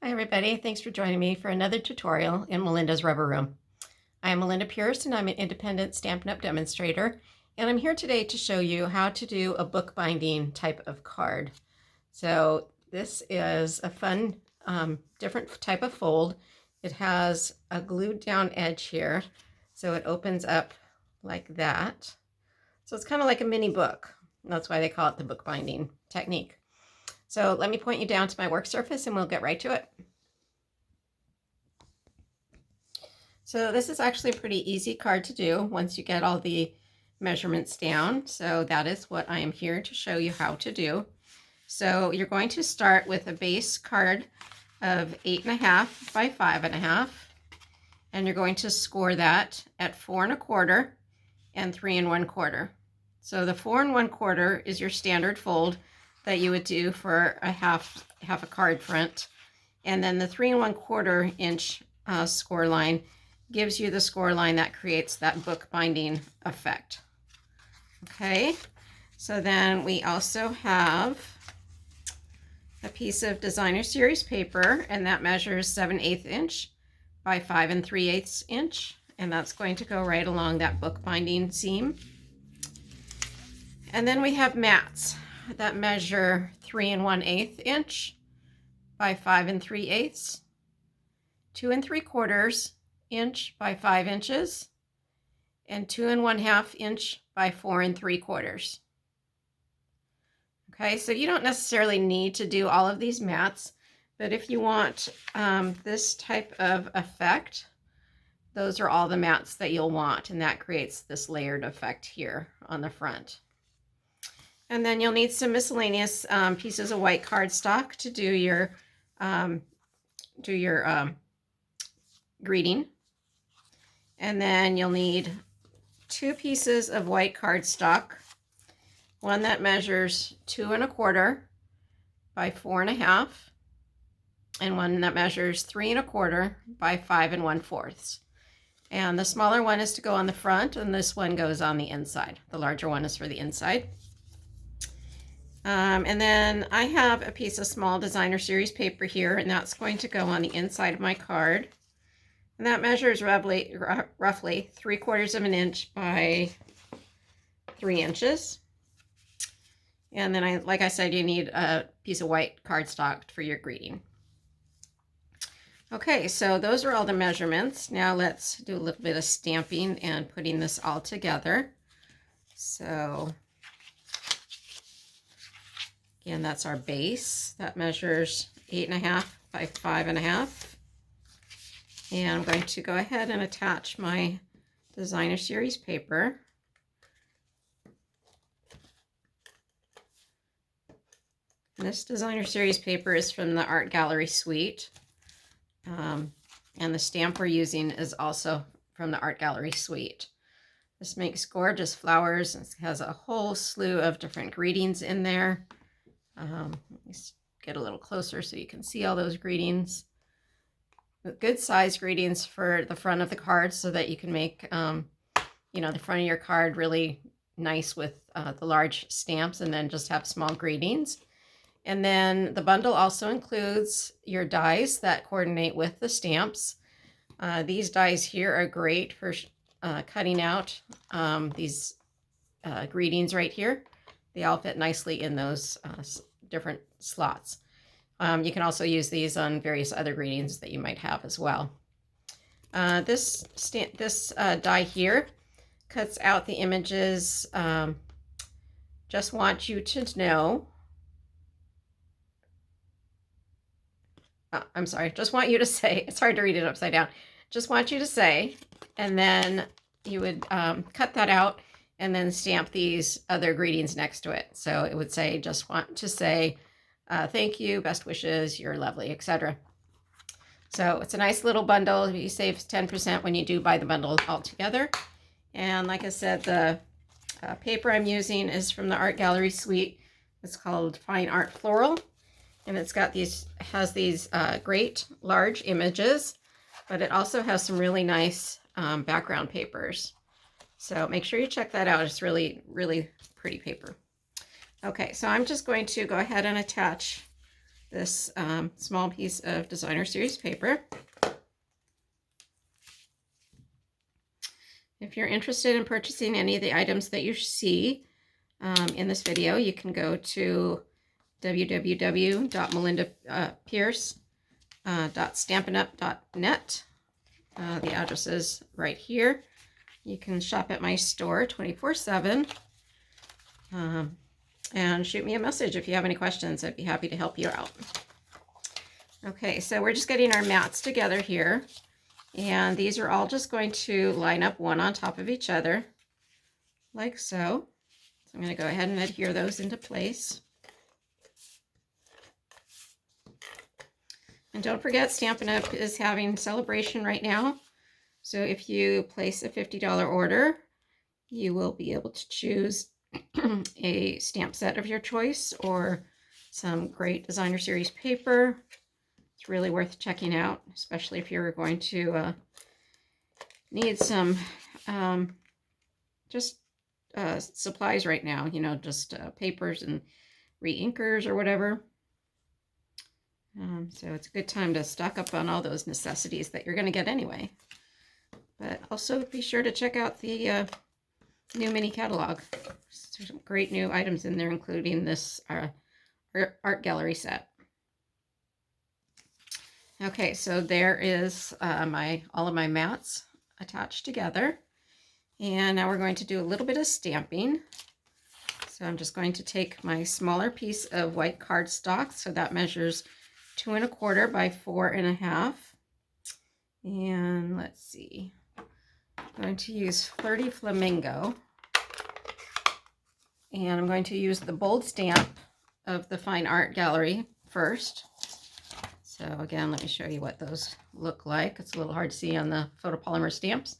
Hi everybody, thanks for joining me for another tutorial in Melinda's Rubber Room. I am Melinda Pierce and I'm an independent Stampin' Up! Demonstrator, and I'm here today to show you how to do a bookbinding type of card. So this is a fun, different type of fold. It has a glued down edge here, so it opens up like that. So it's kind of like a mini book. That's why they call it the bookbinding technique. So let me point you down to my work surface and we'll get right to it. So this is actually a pretty easy card to do once you get all the measurements down. So that is what I am here to show you how to do. So you're going to start with a base card of 8.5 by 5.5, and you're going to score that at 4 1/4 and 3 1/4. So the 4 1/4 is your standard fold that you would do for a half a card front, and then the 3 1/4 inch score line gives you the score line that creates that bookbinding effect. Okay, so then we also have a piece of designer series paper, and that measures 7/8 inch by 5 3/8 inch, and that's going to go right along that bookbinding seam. And then we have mats that measure 3 1/8 inch by 5 3/8, 2 3/4 inch by 5 inches, and 2 1/2 inch by 4 3/4. Okay, so you don't necessarily need to do all of these mats, but if you want this type of effect, those are all the mats that you'll want, and that creates this layered effect here on the front. And then you'll need some miscellaneous pieces of white cardstock to do your greeting. And then you'll need 2 pieces of white cardstock, one that measures 2 1/4 by 4 1/2, and one that measures 3 1/4 by 5 1/4. And the smaller one is to go on the front, and this one goes on the inside. The larger one is for the inside. And then I have a piece of small designer series paper here, and that's going to go on the inside of my card. And that measures roughly 3/4 of an inch by 3 inches. And then, like I said, you need a piece of white cardstock for your greeting. Okay, so those are all the measurements. Now let's do a little bit of stamping and putting this all together. So again, that's our base. That measures 8.5 by 5.5. And I'm going to go ahead and attach my designer series paper. And this designer series paper is from the Art Gallery suite. And the stamp we're using is also from the Art Gallery suite. This makes gorgeous flowers. It has a whole slew of different greetings in there. Let's get a little closer so you can see all those greetings. Good size greetings for the front of the card so that you can make the front of your card really nice with the large stamps, and then just have small greetings. And then the bundle also includes your dies that coordinate with the stamps. These dies here are great for cutting out these greetings right here. They all fit nicely in those different slots. You can also use these on various other greetings that you might have as well. This die here cuts out the images. Just want you to know, just want you to say, it's hard to read it upside down. Just want you to say, and then you would cut that out and then stamp these other greetings next to it. So it would say, just want to say, thank you, best wishes, you're lovely, etc. So it's a nice little bundle. You save 10% when you do buy the bundle all together. And like I said, the paper I'm using is from the Art Gallery suite. It's called Fine Art Floral, and it's got has these great large images, but it also has some really nice background papers. So make sure you check that out. It's really, really pretty paper. Okay, so I'm just going to go ahead and attach this small piece of designer series paper. If you're interested in purchasing any of the items that you see in this video, you can go to www.melindapierce.stampingup.net. The address is right here. You can shop at my store 24/7 and shoot me a message if you have any questions. I'd be happy to help you out. Okay, so we're just getting our mats together here, and these are all just going to line up one on top of each other like so. So I'm going to go ahead and adhere those into place. And don't forget, Stampin' Up! Is having celebration right now. So if you place a $50 order, you will be able to choose a stamp set of your choice or some great designer series paper. It's really worth checking out, especially if you're going to need some supplies right now, you know, just papers and re-inkers or whatever. So it's a good time to stock up on all those necessities that you're going to get anyway. But also be sure to check out the new mini catalog. There's some great new items in there, including this art gallery set. Okay, so there is all of my mats attached together. And now we're going to do a little bit of stamping. So I'm just going to take my smaller piece of white cardstock. So that measures 2 1/4 by 4 1/2. And let's see. I'm going to use 30 Flamingo. And I'm going to use the bold stamp of the Fine Art Gallery first. So again, let me show you what those look like. It's a little hard to see on the photopolymer stamps,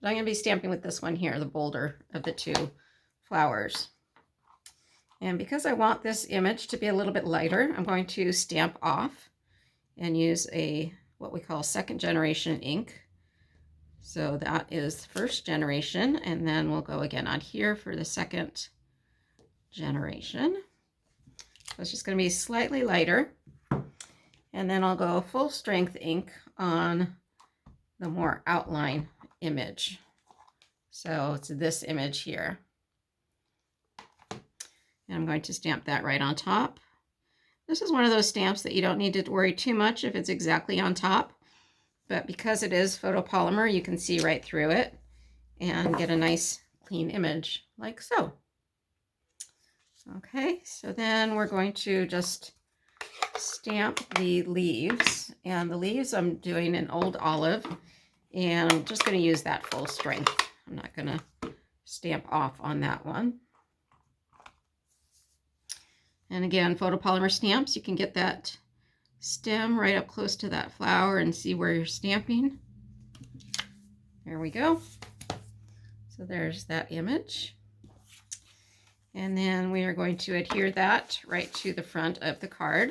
but I'm going to be stamping with this one here, the bolder of the two flowers. And because I want this image to be a little bit lighter, I'm going to stamp off and use what we call second generation ink. So that is first generation, and then we'll go again on here for the second generation. So it's just going to be slightly lighter. And then I'll go full strength ink on the more outline image. So it's this image here. And I'm going to stamp that right on top. This is one of those stamps that you don't need to worry too much if it's exactly on top. But because it is photopolymer, you can see right through it and get a nice clean image like so. Okay, so then we're going to just stamp the leaves. And the leaves I'm doing in Old Olive, and I'm just going to use that full strength. I'm not going to stamp off on that one. And again, photopolymer stamps, you can get that stem right up close to that flower and see where you're stamping. There we go. So there's that image. And then we are going to adhere that right to the front of the card.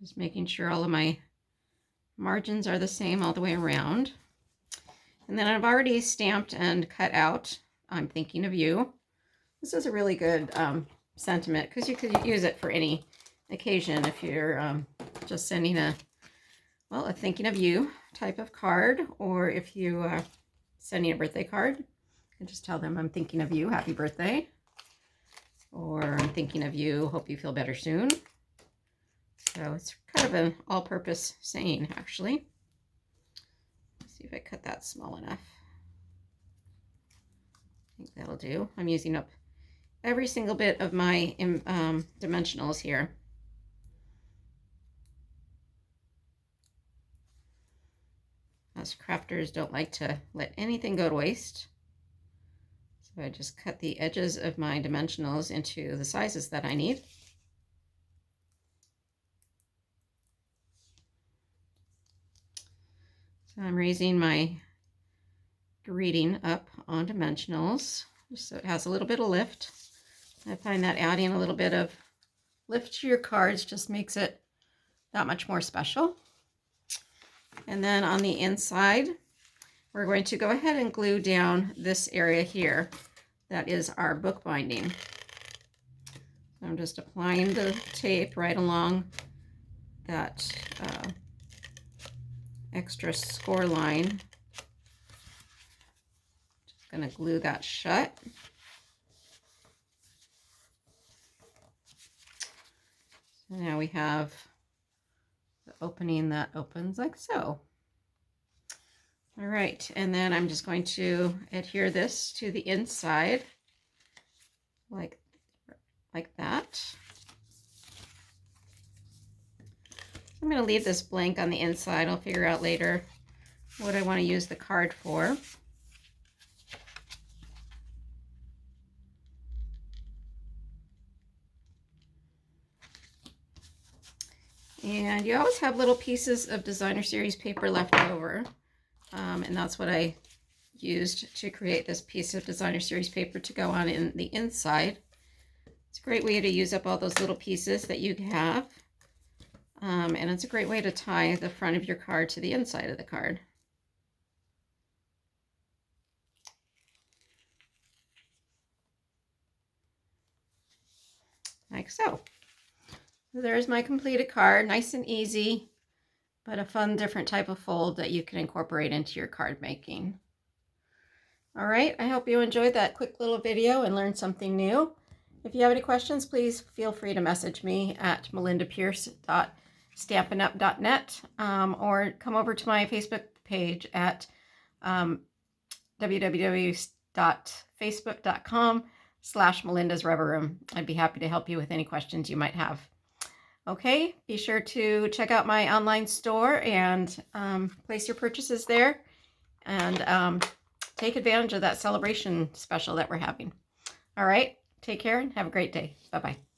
Just making sure all of my margins are the same all the way around. And then I've already stamped and cut out I'm Thinking of You. This is a really good sentiment because you could use it for any occasion if you're just sending a Thinking of You type of card, or if you are sending a birthday card, you can just tell them I'm thinking of you, happy birthday, or I'm thinking of you, hope you feel better soon. So it's kind of an all-purpose saying, actually. Let's see if I cut that small enough. I think that'll do. I'm using up every single bit of my dimensionals here. Us crafters don't like to let anything go to waste. So I just cut the edges of my dimensionals into the sizes that I need. So I'm raising my greeting up on dimensionals just so it has a little bit of lift. I find that adding a little bit of lift to your cards just makes it that much more special. And then on the inside, we're going to go ahead and glue down this area here. That is our bookbinding. So I'm just applying the tape right along that extra score line. Just going to glue that shut. So now we have the opening that opens like so. All right, and then I'm just going to adhere this to the inside like that. I'm going to leave this blank on the inside. I'll figure out later what I want to use the card for. And you always have little pieces of designer series paper left over. And that's what I used to create this piece of designer series paper to go on in the inside. It's a great way to use up all those little pieces that you have. And it's a great way to tie the front of your card to the inside of the card. Like so. There's my completed card, nice and easy, but a fun different type of fold that you can incorporate into your card making. All right, I hope you enjoyed that quick little video and learned something new. If you have any questions, please feel free to message me at melindapierce.stampingup.net or come over to my Facebook page at www.facebook.com/Melinda's Rubber Room. I'd be happy to help you with any questions you might have. Okay, be sure to check out my online store and place your purchases there, and take advantage of that celebration special that we're having. All right, take care and have a great day. Bye-bye.